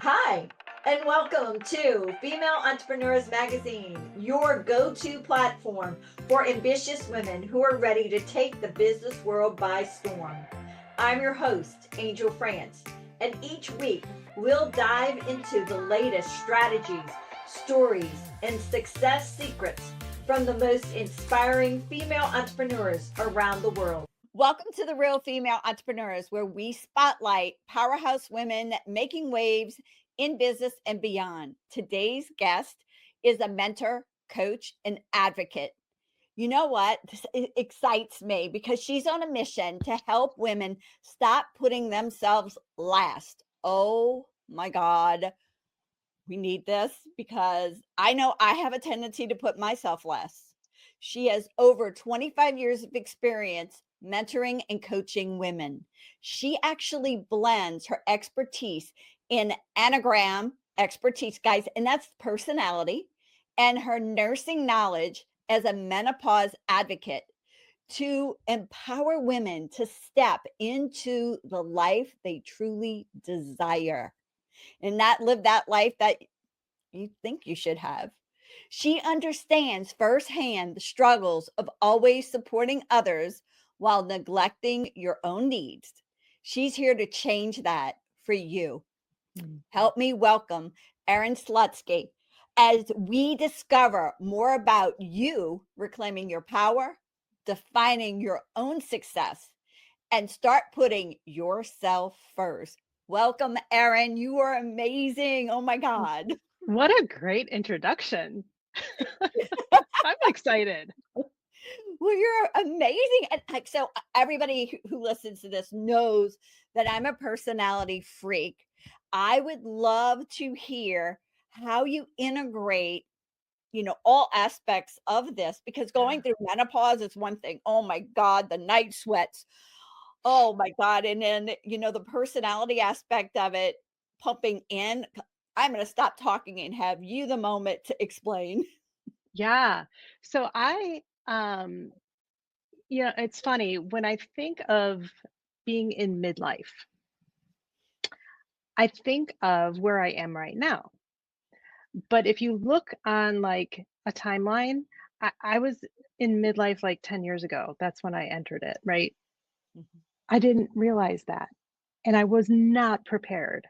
Hi, and welcome to Female Entrepreneurs Magazine, your go-to platform for ambitious women who are ready to take the business world by storm. I'm your host, Angel France, and each week we'll dive into the latest strategies, stories, and success secrets from the most inspiring female entrepreneurs around the world. Welcome to the Real Female Entrepreneurs, where we spotlight powerhouse women making waves in business and beyond. Today's guest is a mentor, coach, and advocate. You know what? This excites me because she's on a mission to help women stop putting themselves last. Oh my God. We need this because I know I have a tendency to put myself last. She has over 25 years of experience mentoring and coaching women. She actually blends her expertise in Enneagram expertise, guys, and that's personality, and her nursing knowledge as a menopause advocate to empower women to step into the life they truly desire and not live that life that you think you should have. She understands firsthand the struggles of always supporting others while neglecting your own needs. She's here to change that for you. Help me welcome Erin Slutsky as we discover more about you reclaiming your power, defining your own success, and start putting yourself first. Welcome, Erin. You are amazing. Oh my God. What a great introduction. I'm excited. Well, you're amazing. And like, so everybody who listens to this knows that I'm a personality freak. I would love to hear how you integrate, all aspects of this because going through menopause is one thing. Oh my God, the night sweats. Oh my God. And then, the personality aspect of it pumping in. I'm going to stop talking and have you the moment to explain. Yeah. So it's funny when I think of being in midlife, I think of where I am right now. But if you look on like a timeline, I was in midlife like 10 years ago. That's when I entered it, right? Mhm. I didn't realize that. And I was not prepared.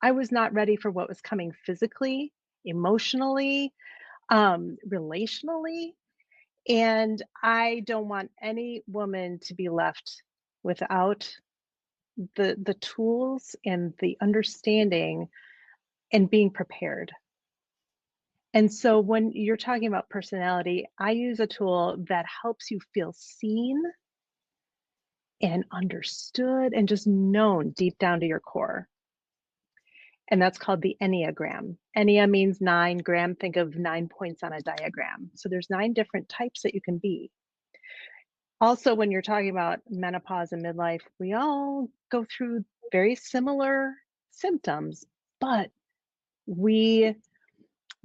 I was not ready for what was coming physically, emotionally, relationally. And I don't want any woman to be left without the tools and the understanding and being prepared. And so when you're talking about personality, I use a tool that helps you feel seen and understood and just known deep down to your core. And that's called the Enneagram. Ennea means 9, gram, think of 9 points on a diagram. So there's 9 different types that you can be. Also, when you're talking about menopause and midlife, we all go through very similar symptoms, but we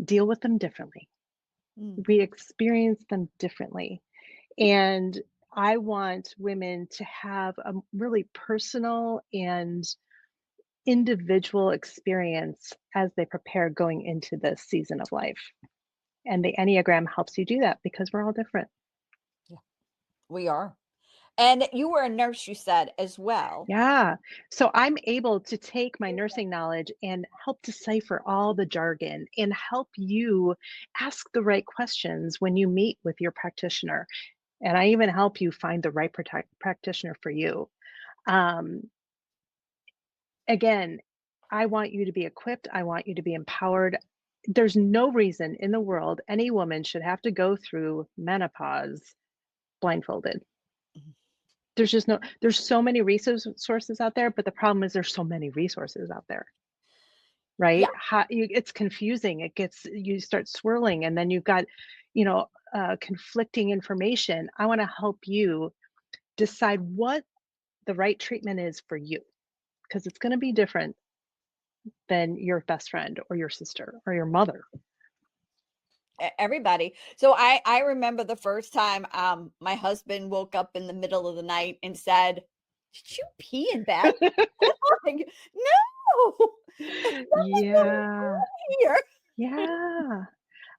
deal with them differently. Mm. We experience them differently. And I want women to have a really personal and individual experience as they prepare going into this season of life. And the Enneagram helps you do that because we're all different. Yeah, we are. And you were a nurse, you said, as well. Yeah. So I'm able to take my nursing knowledge and help decipher all the jargon and help you ask the right questions when you meet with your practitioner. And I even help you find the right practitioner for you. Um, Again, I want you to be equipped. I want you to be empowered. There's no reason in the world any woman should have to go through menopause blindfolded. Mhm. There's so many resources out there, but the problem is there's so many resources out there, Yeah. right? It's confusing. You start swirling and then you've got, conflicting information. I want to help you decide what the right treatment is for you because it's going to be different than your best friend or your sister or your mother. Everybody. So I remember the first time my husband woke up in the middle of the night and said, "Did you pee in bed?" I'm like, no. Yeah. Here. Yeah.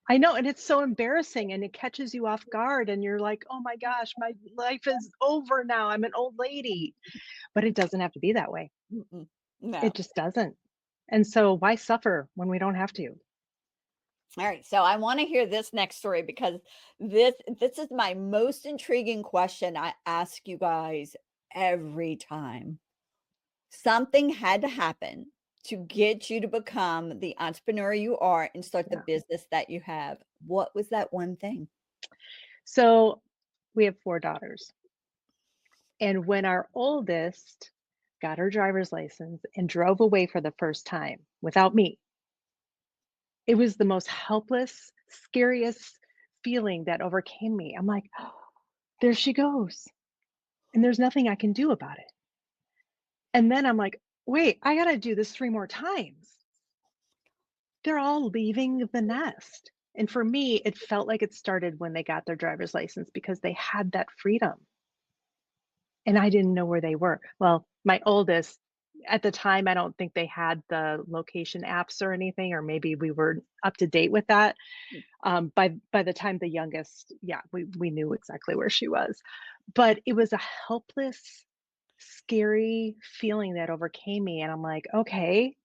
I know, and it's so embarrassing and it catches you off guard and you're like, "Oh my gosh, my life is over now. I'm an old lady." But it doesn't have to be that way. Mm-mm. No. It just doesn't. And so why suffer when we don't have to? All right, so I want to hear this next story because this is my most intriguing question I ask you guys every time. Something had to happen to get you to become the entrepreneur you are and start the Yeah. business that you have. What was that one thing? So we have 4 daughters. And when our oldest got her driver's license and drove away for the first time without me, it was the most helpless, scariest feeling that overcame me. I'm like, "Oh, there she goes, and there's nothing I can do about it." And then I'm like, "Wait, I gotta do this 3 more times." They're all leaving the nest. And for me, it felt like it started when they got their driver's license because they had that freedom. And I didn't know where they were. Well, my oldest, at the time, I don't think they had the location apps or anything, or maybe we were up to date with that. By the time the youngest, yeah, we knew exactly where she was. But it was a helpless, scary feeling that overcame me, and I'm like, "Okay."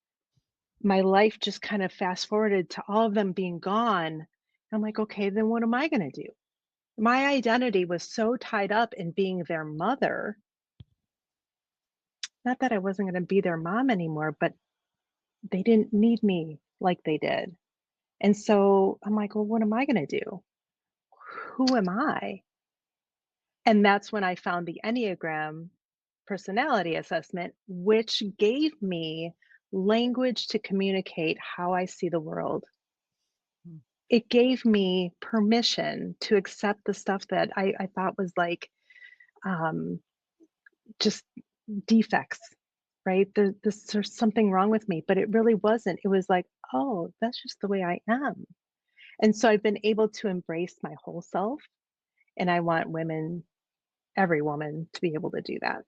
My life just kind of fast forwarded to all of them being gone. I'm like, "Okay, then what am I gonna do?" My identity was so tied up in being their mother. Not that I wasn't gonna be their mom anymore, but they didn't need me like they did. And so I'm like, "Well, what am I gonna do? Who am I?" And that's when I found the Enneagram personality assessment, which gave me language to communicate how I see the world. Mm. It gave me permission to accept the stuff that I thought was like um, just defects, right? There's something wrong with me, but it really wasn't. It was like, oh, that's just the way I am. And so I've been able to embrace my whole self. And I want women, every woman, to be able to do that.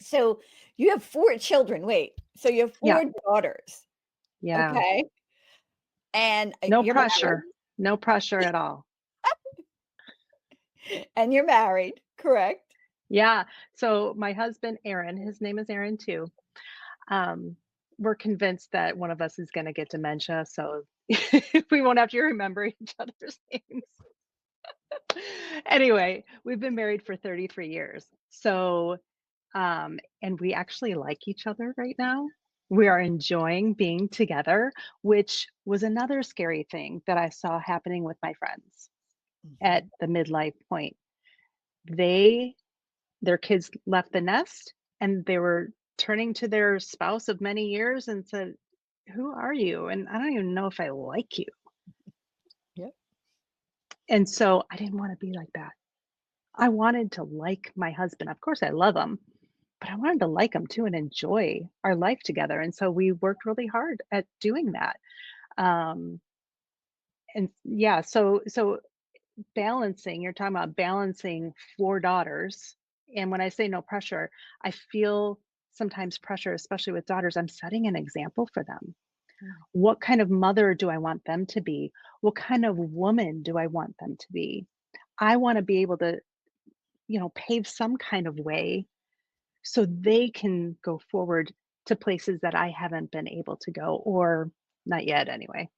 So you have 4 children. Wait, so you have Yeah. 4 daughters. Yeah. Okay. And No you're pressure. No pressure at all. married. And you're married, correct? Yeah. So my husband, Aaron, his name is Aaron too. Um, we're convinced that one of us is going to get dementia. So we won't have to remember each other's names. Anyway, we've been married for 33 years. So, and we actually like each other right now. We are enjoying being together, which was another scary thing that I saw happening with my friends at Mhm. the midlife point. They Their kids left the nest and they were turning to their spouse of many years and said, "Who are you? And I don't even know if I like you." Yep. And so I didn't want to be like that. I wanted to like my husband. Of course, I love him, but I wanted to like him too and enjoy our life together. And so we worked really hard at doing that. Um, and yeah, so balancing, you're talking about balancing 4 daughters, and when I say no pressure, I feel sometimes pressure, especially with daughters. I'm setting an example for them. Mm. What kind of mother do I want them to be? What kind of woman do I want them to be? I wanna be able to, pave some kind of way so they can go forward to places that I haven't been able to go, or not yet anyway.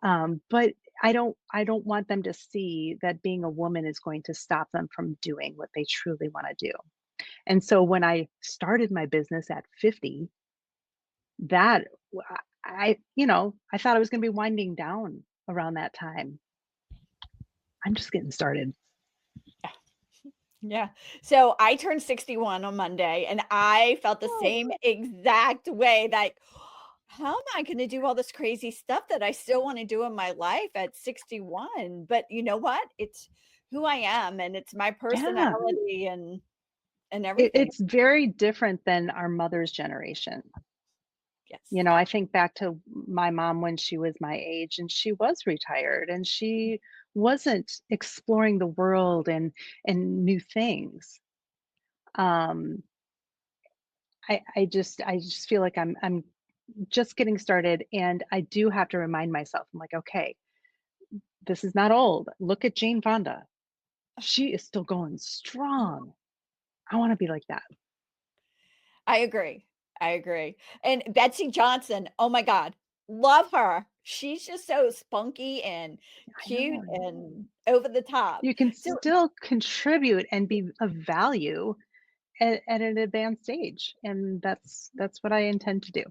But I don't want them to see that being a woman is going to stop them from doing what they truly want to do. And so when I started my business at 50, that I thought I was going to be winding down around that time. I'm just getting started. Yeah. Yeah. So I turned 61 on Monday and I felt the Oh, same exact way, like, how am I going to do all this crazy stuff that I still want to do in my life at 61? But you know what? It's who I am and it's my yeah. personality and It, everything. it's very different than our mother's generation. Yes. I think back to my mom when she was my age and she was retired and she wasn't exploring the world and new things. Um, I just feel like I'm just getting started, and I do have to remind myself, I'm like, okay, this is not old. Look at Jane Fonda. She is still going strong. I want to be like that. I agree. I agree. And Betsy Johnson, oh my god, love her. She's just so spunky and I cute know. and over the top. You can So still contribute and be of value at an advanced age, and that's what I intend to do.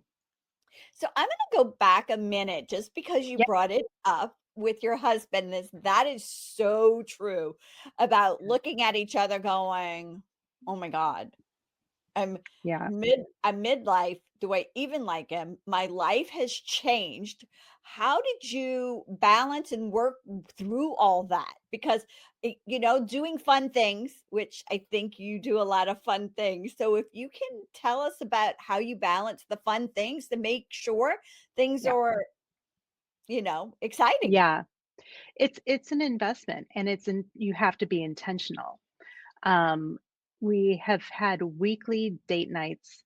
so I'm gonna go back a minute just because you Yeah, brought it up with your husband. That is so true about looking at each other going, "Oh my god, I'm yeah, I'm midlife. Do I even like him? My life has changed. How did you balance and work through all that? Because doing fun things, which I think you do a lot of fun things. So if you can tell us about how you balance the fun things to make sure things yeah, are, exciting. yeah. It's an investment, and you have to be intentional. Um, we have had weekly date nights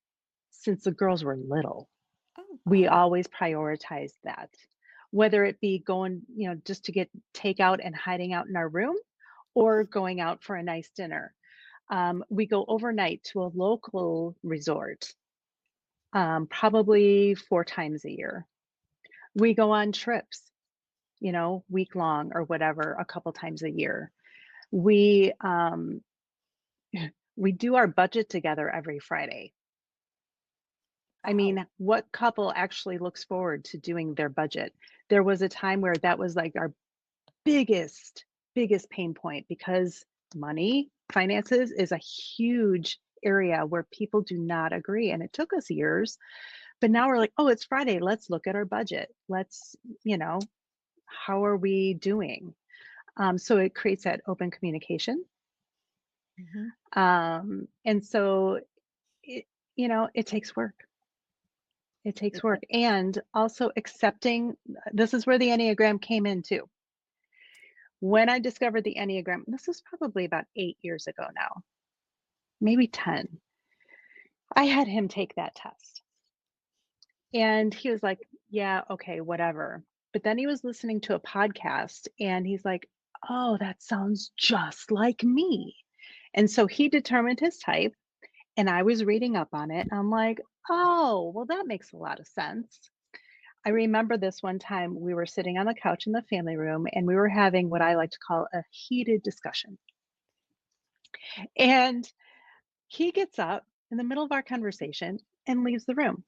since the girls were little. Oh, We wow. always prioritize that. Whether it be going, just to get takeout and hiding out in our room, or going out for a nice dinner. We go overnight to a local resort, probably 4 times a year. We go on trips, week long or whatever, a couple times a year. We we do our budget together every Friday. I Wow. mean, what couple actually looks forward to doing their budget? There was a time where that was like our biggest pain point, because money, finances is a huge area where people do not agree. And it took us years, but now we're like, oh, it's Friday. Let's look at our budget. You know, how are we doing? So it creates that open communication. Mhm. And so it, it takes work. It takes work. And also accepting, this is where the Enneagram came in too. When I discovered the Enneagram, this was probably about 8 years ago now, maybe 10. I had him take that test. And he was like, yeah, okay, whatever. But then he was listening to a podcast and he's like, oh, that sounds just like me. And so he determined his type, and I was reading up on it. I'm like, oh, well, that makes a lot of sense. I remember this one time we were sitting on the couch in the family room and we were having what I like to call a heated discussion. And he gets up in the middle of our conversation and leaves the room.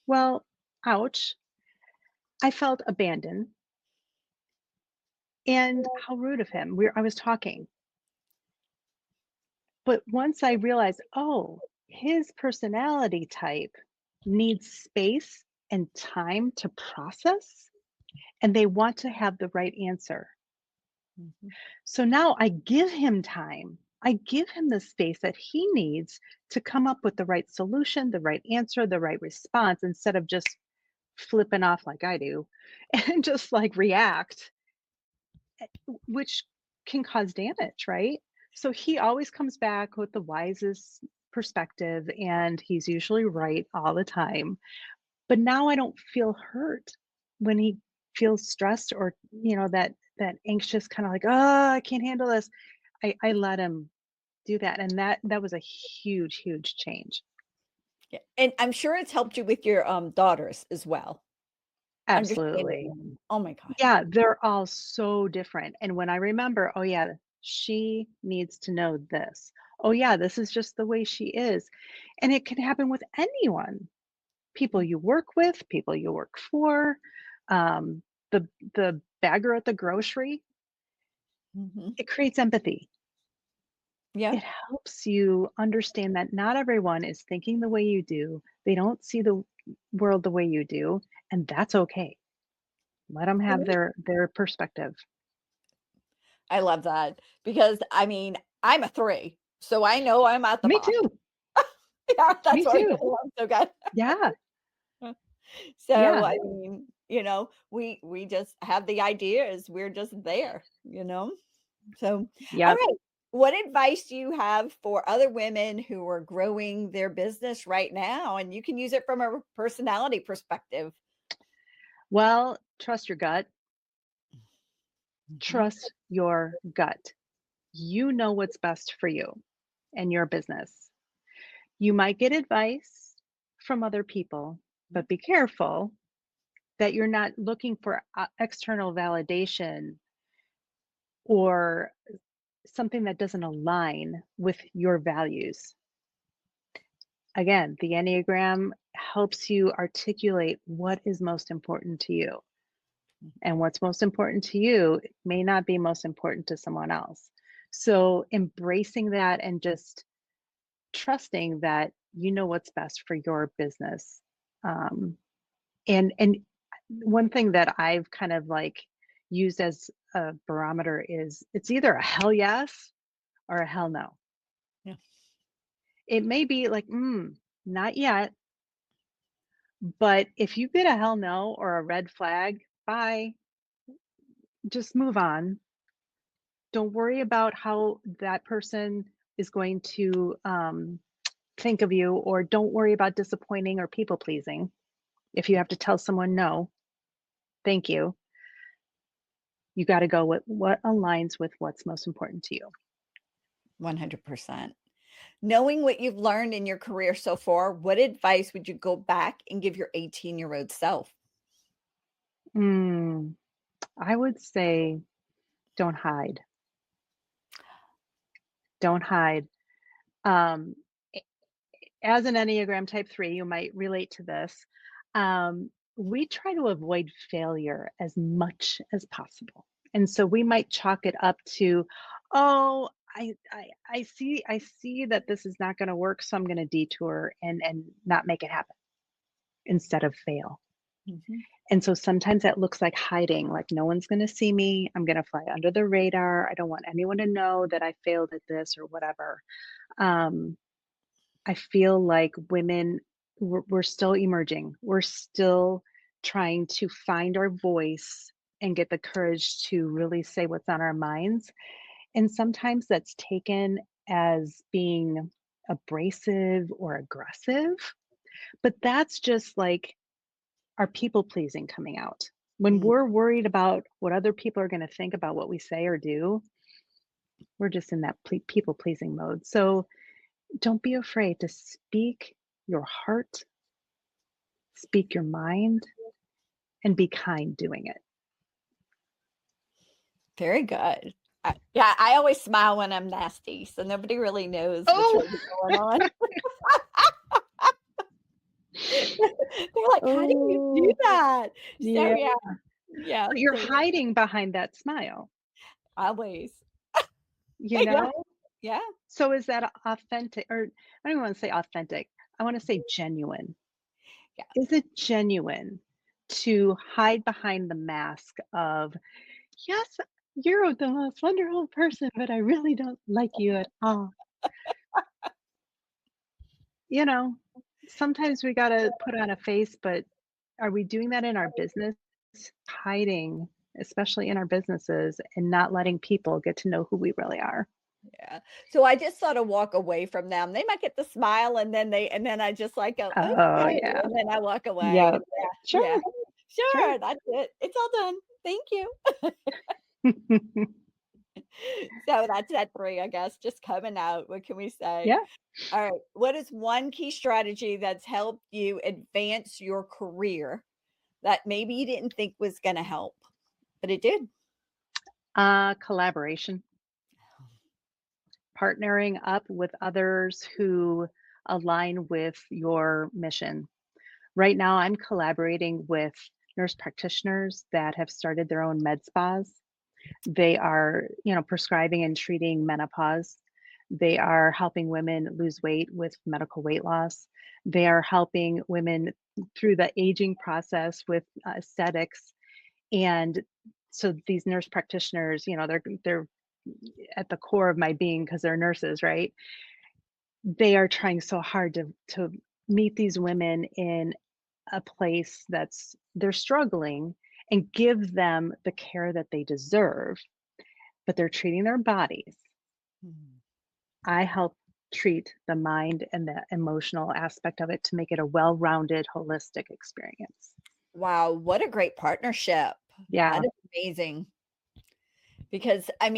Well, ouch. I felt abandoned, and how rude of him. I was talking. But once I realized, oh, his personality type needs space and time to process, and they want to have the right answer. Mhm. So now I give him time. I give him the space that he needs to come up with the right solution, the right answer, the right response, instead of just flipping off like I do and just like react, which can cause damage, right? So he always comes back with the wisest perspective, and he's usually right all the time. But now I don't feel hurt when he feels stressed, or that anxious kind of like, oh, I can't handle this. I let him do that, and that was a huge change. Yeah, and I'm sure it's helped you with your, daughters as well, understanding Absolutely. them. Oh my god. Yeah, they're all so different, and when I remember, oh yeah, she needs to know this. Oh yeah, this is just the way she is. And it can happen with anyone. People Mm, you work with, people you work for, um, the bagger at the grocery. mhm. It creates empathy. Yeah, It helps you understand that not everyone is thinking the way you do. They don't see the world the way you do, and that's okay. Let them for have me, their perspective. I love that because, I mean, I'm a 3, so I know I'm at the Me bottom. too. Yeah, that's Me why we too. get along so good. Yeah. So, Yeah. I mean, we just have the ideas, we're just there, you know? So, all Yep. right. What advice do you have for other women who are growing their business right now? And you can use it from a personality perspective. Well, trust your gut. Mhm. Trust your gut. You know what's best for you and your business. You might get advice from other people, but be careful that you're not looking for external validation or something that doesn't align with your values. Again, the Enneagram helps you articulate what is most important to you. And what's most important to you may not be most important to someone else. So embracing that and just trusting that you know what's best for your business. Um, and one thing that I've kind of like used as a barometer is it's either a hell yes or a hell no. Yeah. It may be like, not yet, but if you get a hell no or a red flag, bye, just move on. Don't worry about how that person is going to think of you, or don't worry about disappointing or people pleasing. If you have to tell someone no, thank you, you got to go with what aligns with what's most important to you. 100%. Knowing what you've learned in your career so far, what advice would you go back and give your 18-year-old self? Mm, I would say don't hide. Don't hide. Um, as an Enneagram type 3, you might relate to this. We try to avoid failure as much as possible. And so we might chalk it up to, oh, I see that this is not going to work, so I'm going to detour and not make it happen instead of fail. Mhm. And so sometimes that looks like hiding, like no one's going to see me. I'm going to fly under the radar. I don't want anyone to know that I failed at this or whatever. Um, I feel like women, we're still emerging. We're still trying to find our voice and get the courage to really say what's on our minds. And sometimes that's taken as being abrasive or aggressive, but that's just like our people pleasing coming out. When Mm, we're worried about what other people are going to think about what we say or do, we're just in that people pleasing mode. So don't be afraid to speak your heart, speak your mind, and be kind doing it. very good. Yeah, I always smile when I'm nasty, so nobody really knows what's Oh, really going on. They're like, "How do you do oh, that?" So, yeah. yeah, yeah, But you're so hiding behind that smile, always. you Yeah, know? yeah, So is that authentic? Or I don't even want to say authentic. I want to say genuine. yeah. Is it genuine to hide behind the mask of, yes, you're the most wonderful person, but I really don't like you at all? You know, sometimes we gotta put on a face, but are we doing that in our business? Hiding, especially in our businesses, and not letting people get to know who we really are. Yeah. So I just sort of walk away from them. They might get the smile and then I just like go, Oh, "Okay," yeah. and then I walk away Yep. and yeah, yeah. Sure, sure. Sure, that's it. It's all done. Thank you. So that's that 3, I guess, just coming out. What can we say? Yeah. All right. What is one key strategy that's helped you advance your career that maybe you didn't think was gonna help, but it did? Collaboration, partnering up with others who align with your mission. Right now, I'm collaborating with nurse practitioners that have started their own med spas. They are, prescribing and treating menopause. They are helping women lose weight with medical weight loss. They are helping women through the aging process with aesthetics. And so these nurse practitioners, they're at the core of my being because they're nurses, right? They are trying so hard to meet these women in a place that's they're struggling and give them the care that they deserve, but they're treating their bodies. Mhm. I help treat the mind and the emotional aspect of it to make it a well-rounded, holistic experience. Wow, what a great partnership. That Yeah. is amazing. Because I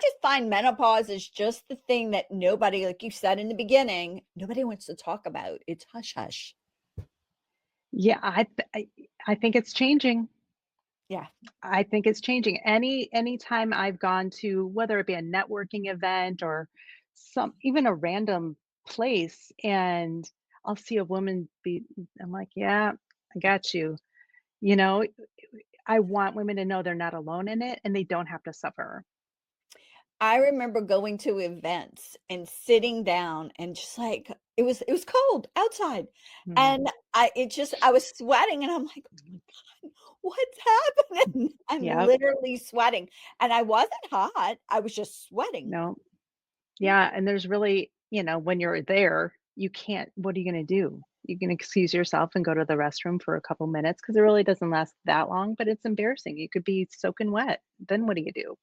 just find menopause is just the thing that nobody, like you said in the beginning, nobody wants to talk about. It's hush hush. Yeah, I think it's changing. Yeah. I think it's changing. Anytime I've gone to, whether it be a networking event or some even a random place, and I'll see a woman be I'm like, "Yeah, I got you." You know, I want women to know they're not alone in it and they don't have to suffer. I remember going to events and sitting down and just like it was cold outside. Mm, And I was sweating and I'm like, "Oh my God, what's happening?" I'm yep, literally sweating. And I wasn't hot. I was just sweating. no. Yeah, and there's really, when you're there, you can't what are you gonna do? You can excuse yourself and go to the restroom for a couple minutes because it really doesn't last that long, but it's embarrassing. You could be soaking wet. Then what do you do?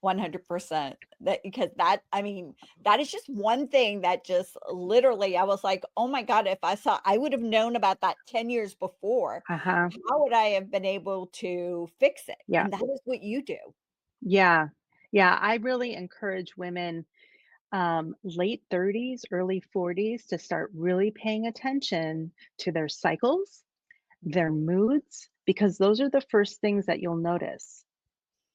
100%. That is just one thing that just literally I was like, "Oh my god, if I would have known about that 10 years before, Uh-huh. how would I have been able to fix it?" Yeah. And that is what you do. Yeah. Yeah, I really encourage women, late 30s, early 40s to start really paying attention to their cycles, their moods, because those are the first things that you'll notice.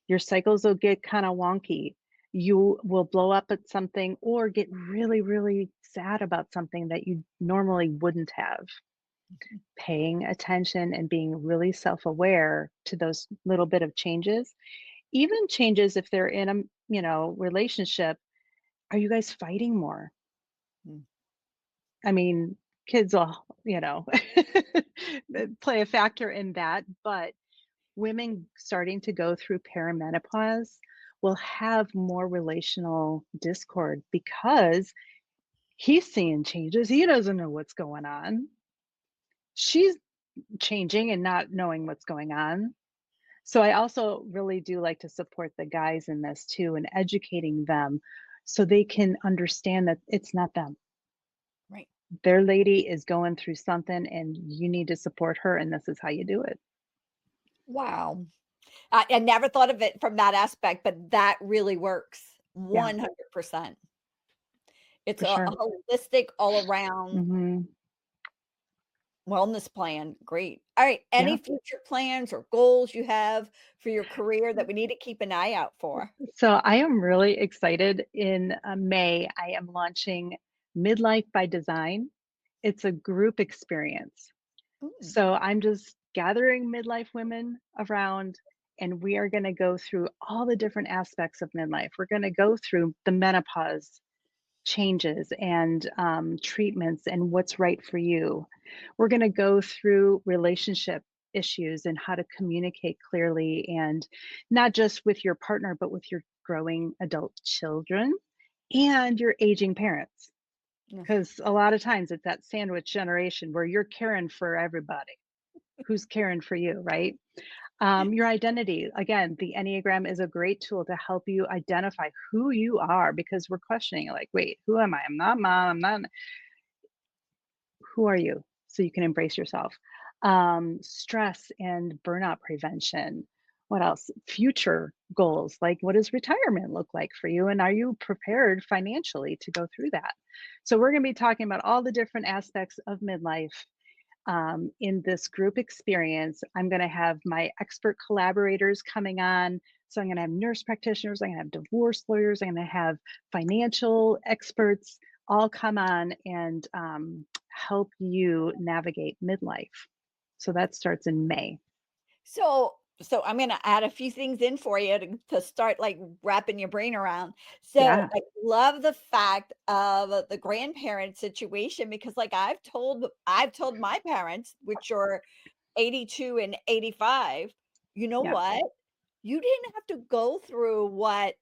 Your cycles will get kind of wonky. You will blow up at something or get really, really sad about something that you normally wouldn't have. Paying attention and being really self-aware to those little bit of changes, even changes if they're in a, relationship. Are you guys fighting more? Mm. I mean, kids will, play a factor in that, but women starting to go through perimenopause will have more relational discord because he's seeing changes. He doesn't know what's going on. She's changing and not knowing what's going on. So I also really do like to support the guys in this too and educating them so they can understand that it's not them. Right. Their lady is going through something and you need to support her and this is how you do it. Wow. I never thought of it from that aspect, but that really works Yeah, 100%. It's for a sure. holistic all around Mhm. wellness plan. Great. All right. Any Yeah. future plans or goals you have for your career that we need to keep an eye out for? So I am really excited. In May, I am launching Midlife by Design. It's a group experience. Mm, So I'm just gathering midlife women around, and we are going to go through all the different aspects of midlife. We're going to go through the menopause changes and treatments and what's right for you. We're going to go through relationship issues and how to communicate clearly and not just with your partner, but with your growing adult children and your aging parents. yeah. Because a lot of times it's that sandwich generation where you're caring for everybody. Who's caring for you, right? Your identity. Again, the Enneagram is a great tool to help you identify who you are because we're questioning, like, wait, who am I? I'm not mom. I'm not, who are you? So you can embrace yourself. Stress and burnout prevention. What else? Future goals. Like, what does retirement look like for you? And are you prepared financially to go through that? So, we're going to be talking about all the different aspects of midlife in this group experience. I'm going to have my expert collaborators coming on. So I'm going to have nurse practitioners, I'm going to have divorce lawyers, I'm going to have financial experts all come on and help you navigate midlife. So that starts in May. So I'm gonna add a few things in for you to start, like, wrapping your brain around. So, Yeah, I love the fact of the grandparent situation because, like, I've told my parents, which are 82 and 85, "You know yeah, what? You didn't have to go through what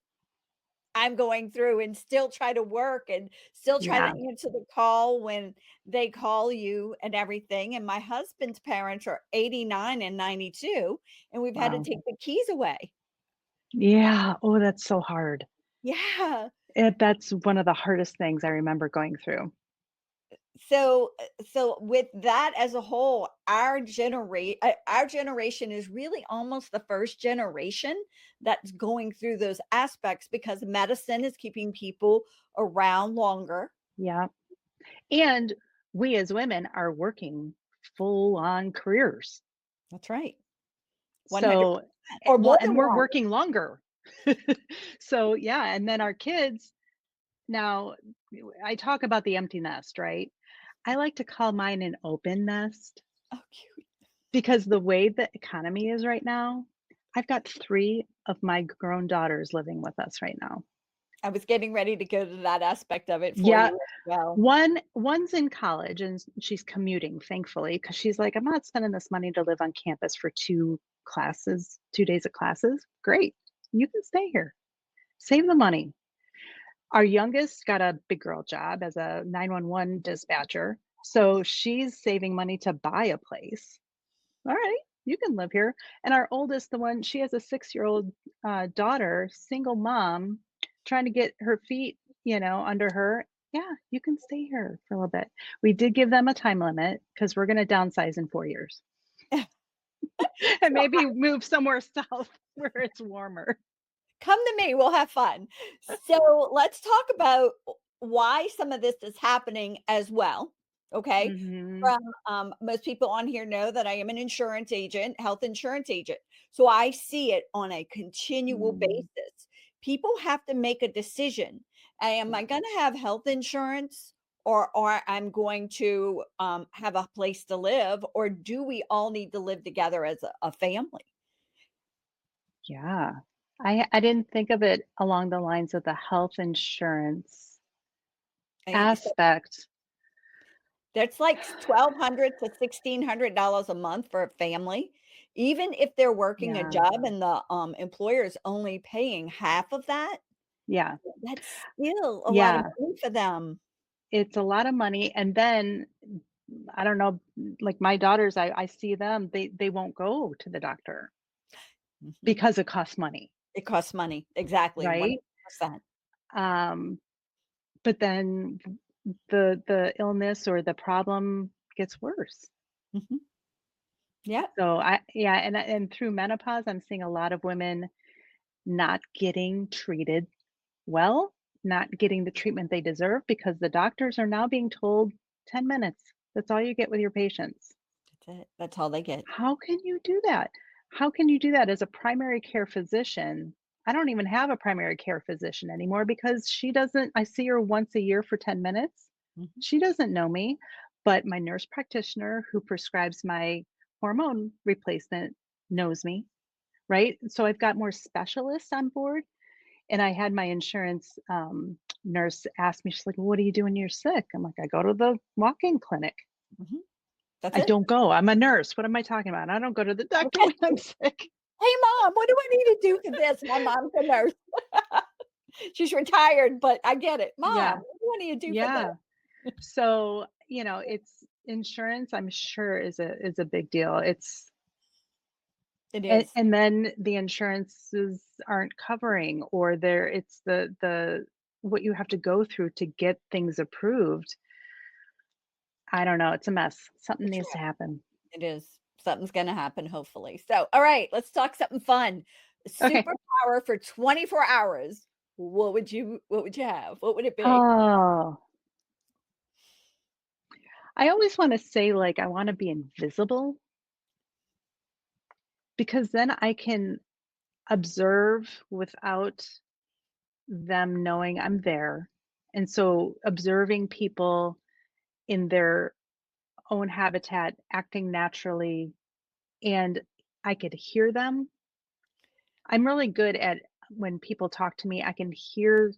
I'm going through and still try to work and still try to yeah. answer the call when they call you and everything." And my husband's parents are 89 and 92, and we've had to Wow. take the keys away. Yeah. Oh, that's so hard. Yeah. That's one of the hardest things I remember going through. So with that as a whole, our generation is really almost the first generation that's going through those aspects because medicine is keeping people around longer. Yeah. And we as women are working full on careers. That's right. So, 100% or well, more and than we're one. working longer. So, yeah. And then our kids now, I talk about the empty nest, right? I like to call mine an open nest Oh, cute. because the way the economy is right now, I've got 3 of my grown daughters living with us right now. I was getting ready to go to that aspect of it for Yeah, you as well. one's in college and she's commuting, thankfully, because she's like, "I'm not spending this money to live on campus for 2 classes, 2 days of classes. Great. You can stay here. Save the money." Our youngest got a big girl job as a 911 dispatcher, so she's saving money to buy a place. All right, you can live here. And our oldest, the one, she has a 6-year-old daughter, single mom, trying to get her feet, under her. Yeah, you can stay here for a little bit. We did give them a time limit because we're going to downsize in 4 years and So maybe move somewhere south where it's warmer. come to me, we'll have fun. So let's talk about why some of this is happening as well. Okay. Hmm. From most people on here know that I am an insurance agent, health insurance agent. So I see it on a continual Mm, basis. People have to make a decision. Am yeah, I going to have health insurance or I'm going to have a place to live? Or do we all need to live together as a family? yeah. I didn't think of it along the lines of the health insurance So aspect. that's like 1,200 to $1,600 a month for a family. Even if they're working a Yeah, job and the, employer is only paying half of that, yeah, that's still a lot of yeah. money for them. It's a lot of money, and then, I don't know, like my daughters, I see them, they won't go to the doctor Mhm. because it costs money, It costs money. Exactly, right? 100%. Um, but then the illness or the problem gets worse. Mhm. Yep. So yeah, and through menopause, I'm seeing a lot of women not getting treated well, not getting the treatment they deserve because the doctors are now being told 10 minutes. That's all you get with your patients. That's it. That's all they get. How can you do that? How can you do that as a primary care physician? I don't even have a primary care physician anymore because she doesn't I see her once a year for 10 minutes. Mhm. She doesn't know me, but my nurse practitioner who prescribes my hormone replacement knows me, right? So I've got more specialists on board. And I had my insurance nurse ask me, she's like, "What do you do when you're sick?" I'm like, "I go to the walk-in clinic." Mhm. That's I it. don't go. I'm a nurse. What am I talking about? I don't go to the doctor when I'm sick. "Hey, mom, what do I need to do for this?" My mom's a nurse. She's retired, but I get it. "Mom, Yeah. what do I need to do for this?" Yeah. So, it's insurance, I'm sure is a big deal. It's It and is. and then the insurances aren't covering or it's the what you have to go through to get things approved. I don't know. It's a mess. Something It's needs to happen. It is. Something's gonna happen, hopefully. So, all right, let's talk something fun. Okay. Superpower for 24 hours. What would you have? What would it be? Oh, I always want to say like I want to be invisible because then I can observe without them knowing I'm there. And so observing people in their own habitat acting naturally and I could hear them. I'm really good at when people talk to me, I can hear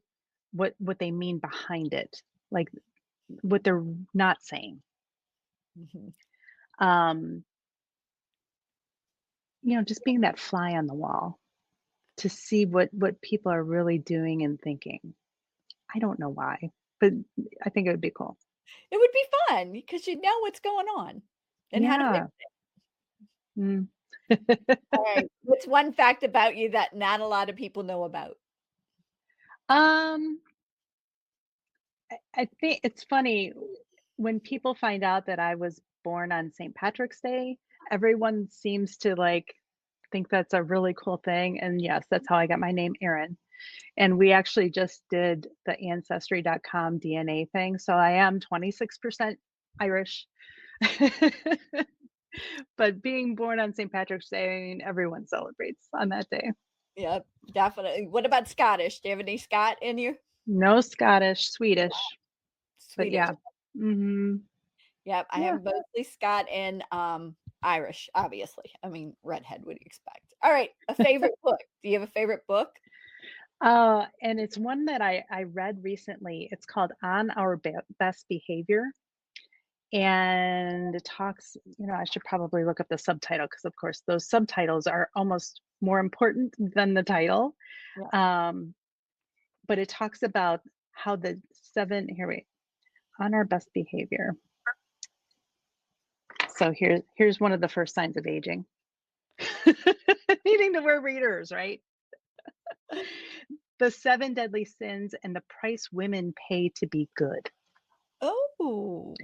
what they mean behind it, like what they're not saying. Mhm. Um, just being that fly on the wall to see what people are really doing and thinking. I don't know why, but I think it would be cool. It would be fun because you know what's going on and how to fix Yeah. it. Mm. All right. What's one fact about you that not a lot of people know about? Um, I think it's funny when people find out that I was born on St. Patrick's Day, everyone seems to like think that's a really cool thing. And yes, that's how I got my name, Erin. And we actually just did the ancestry.com DNA thing. So I am 26% Irish. But being born on St. Patrick's Day, I mean, everyone celebrates on that day. Yep, definitely. What about Scottish? Do you have any Scot in you? No Scottish, Swedish, but Swedish. yeah. Mhm. Yep, I Yeah. have mostly Scot and Irish, obviously. I mean, redhead, what do you expect? All right, a favorite book. Do you have a favorite book? And it's one that I read recently. It's called On Our Best Behavior. And it talks, I should probably look up the subtitle because, of course, those subtitles are almost more important than the title. Yeah. Um, but it talks about how the here, wait, on our best behavior. So here's one of the first signs of aging. Needing to wear readers, right? The 7 deadly sins and the price women pay to be good. Oh,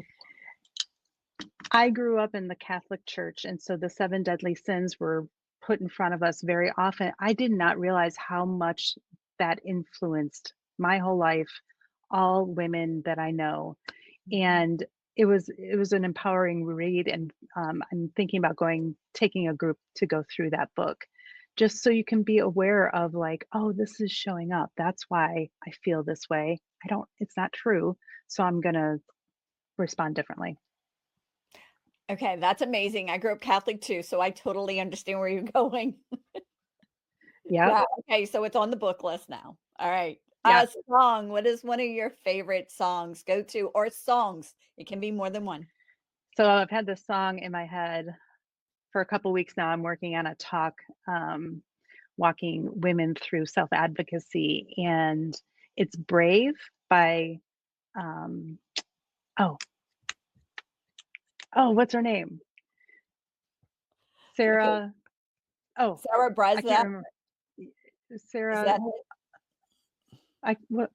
I grew up in the Catholic Church, and so the 7 deadly sins were put in front of us very often. I did not realize how much that influenced my whole life, all women that I know, and it was an empowering read, and, I'm thinking about taking a group to go through that book, just so you can be aware of, like, "Oh, this is showing up. That's why I feel this way. It's not true, so I'm gonna respond differently." okay, that's amazing. I grew up Catholic too, so I totally understand where you're going. Yep, Yeah, okay, so it's on the book list now. All right. yeah. Song. What is one of your favorite songs? Go to or songs. It can be more than one. So I've had this song in my head for a couple weeks now. I'm working on a talk, um, walking women through self-advocacy, and it's Brave by, um, oh, what's her name? Okay. Sarah, oh, Sarah I can't Brezza, remember. is Sarah, that it? what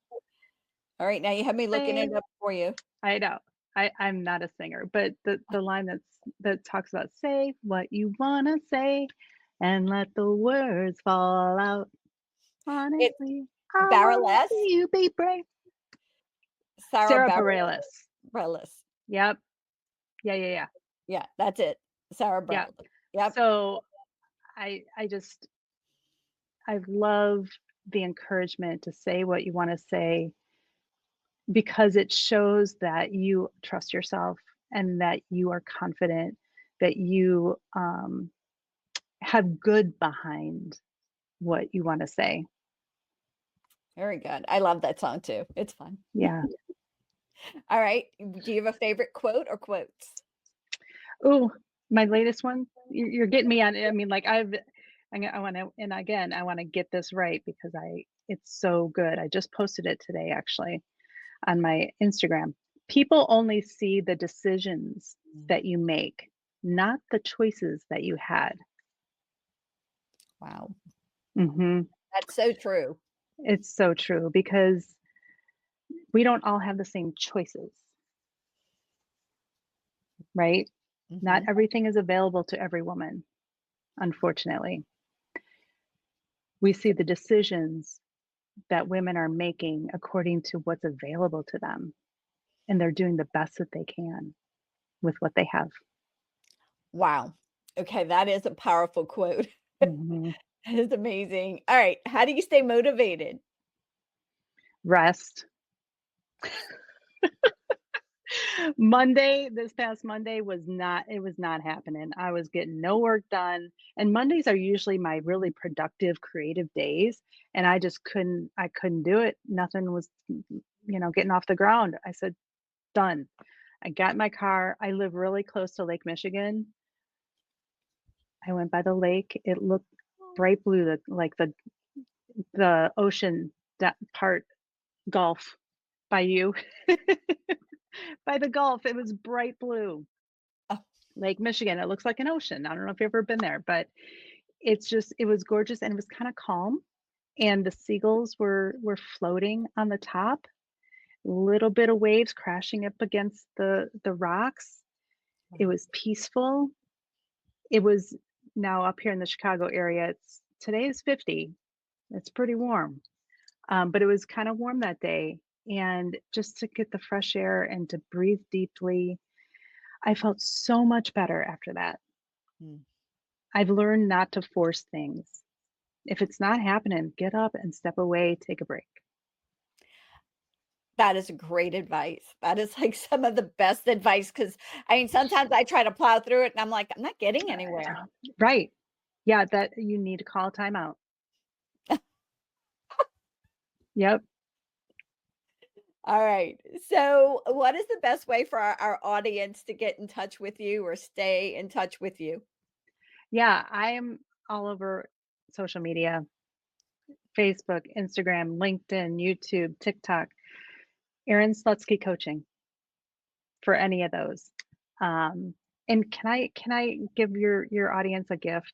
All right, now you have me looking Brave, it up for you. I know. I'm not a singer, but the line that talks about say what you wanna say and let the words fall out. It's Honestly, I wanna Bareilles, see you be brave. Sarah Sarah Bareilles. Bareilles. Bareilles. Yep. Yeah, yeah, yeah. Yeah, that's it. Sarah Yeah. Bareilles. Yep. So I love the encouragement to say what you wanna say because it shows that you trust yourself and that you are confident, that you, have good behind what you wanna say. Very good. I love that song too. It's fun. Yeah. All right. Do you have a favorite quote or quotes? Ooh, my latest one, you're getting me on I mean, like, I wanna and again, I wanna get this right because I it's so good. I just posted it today, actually, on my Instagram. People only see the decisions Mm. that you make, not the choices that you had. Wow. Mhm. That's so true. It's so true because we don't all have the same choices, right? Not Mhm. everything is available to every woman, unfortunately. We see the decisions that women are making according to what's available to them, and they're doing the best that they can with what they have. Wow. Okay, that is a powerful quote. Mhm. That is amazing. All right, how do you stay motivated? Rest. This past Monday was not happening. I was getting no work done. And Mondays are usually my really productive, creative days. And I couldn't do it. Nothing was, getting off the ground. I said, done. I got in my car. I live really close to Lake Michigan. I went by the lake. It looked bright blue, like the ocean that part Gulf by you. By the Gulf, it was bright blue. Lake Michigan. It looks like an ocean. I don't know if you've ever been there, but it was gorgeous and it was kind of calm. And the seagulls were floating on the top, little bit of waves crashing up against the rocks. It was peaceful. It was now up here in the Chicago area. Today is 50. It's pretty warm. But it was kind of warm that day. And just to get the fresh air and to breathe deeply, I felt so much better after that. Mm. I've learned not to force things. If it's not happening, get up and step away, take a break. That is great advice. That is like some of the best advice because I mean, sometimes I try to plow through it and I'm like, I'm not getting anywhere. Right. Yeah, that you need to call a timeout. Yep. All right. So, what is the best way for our audience to get in touch with you or stay in touch with you? Yeah, I am all over social media, Facebook, Instagram, LinkedIn, YouTube, TikTok. Erin Slutsky coaching for any of those. And can I give your audience a gift?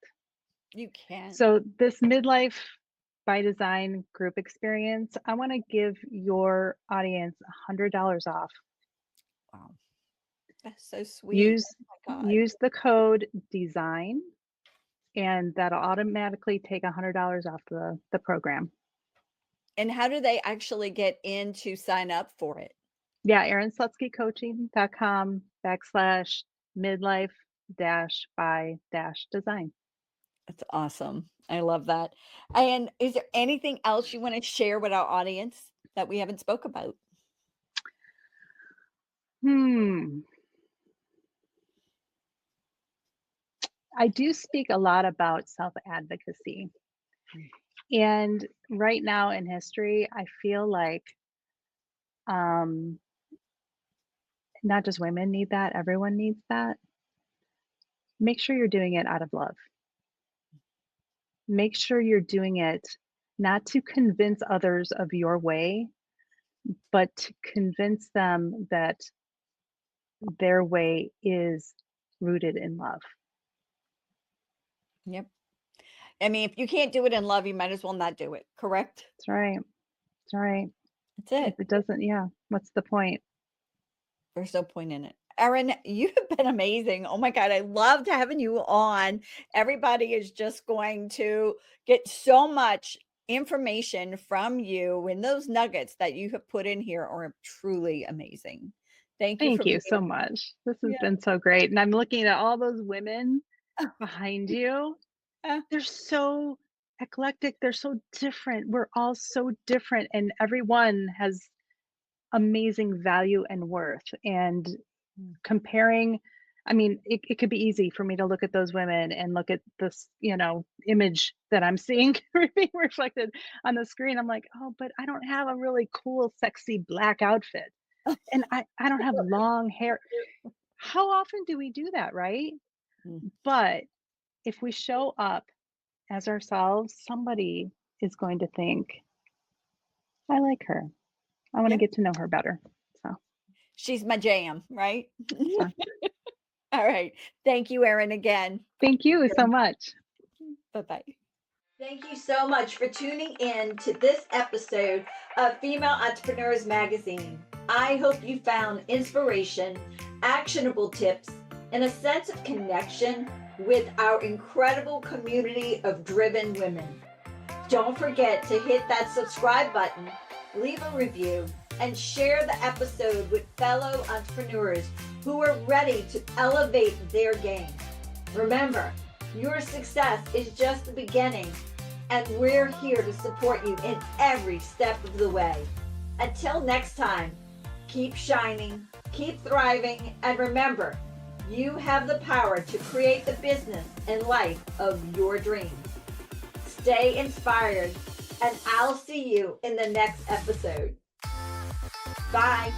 You can. So this midlife by design group experience, I want to give your audience $100 off. Wow. That's so sweet. Use Oh my God. use the code design and that'll automatically take $100 off the program. And how do they actually get in to sign up for it? Yeah, erinslutskycoaching.com/midlife dash by dash design. That's awesome. I love that. And is there anything else you want to share with our audience that we haven't spoke about? Hmm. I do speak a lot about self-advocacy. Mm. And right now in history, I feel like um, not just women need that, everyone needs that. Make sure you're doing it out of love. Make sure you're doing it not to convince others of your way, but to convince them that their way is rooted in love. Yep. I mean, if you can't do it in love, you might as well not do it. Correct? That's right. That's right. That's If it. it doesn't, yeah, what's the point? There's no point in it. Erin, you have been amazing. Oh my God, I loved having you on. Everybody is just going to get so much information from you, and those nuggets that you have put in here are truly amazing. Thank you for Thank you being so much. This has yeah. been so great. And I'm looking at all those women behind you. Uh, They're so eclectic. They're so different. We're all so different, and everyone has amazing value and worth. And mm, comparing, I mean, it could be easy for me to look at those women and look at this, image that I'm seeing being reflected on the screen. I'm like, oh, but I don't have a really cool, sexy black outfit. And I don't have long hair. How often do we do that, right? mm, But if we show up as ourselves, somebody is going to think, I like her. I want to yeah, get to know her better. So, she's my jam, right? yeah. All right. Thank you, Erin, again. Thank you so much. Bye bye. Thank you so much for tuning in to this episode of Female Entrepreneurs Magazine. I hope you found inspiration, actionable tips, and a sense of connection with our incredible community of driven women. Don't forget to hit that subscribe button, leave a review, and share the episode with fellow entrepreneurs who are ready to elevate their game. Remember, your success is just the beginning, and we're here to support you in every step of the way. Until next time, keep shining, keep thriving, and remember, you have the power to create the business and life of your dreams. Stay inspired, and I'll see you in the next episode. Bye.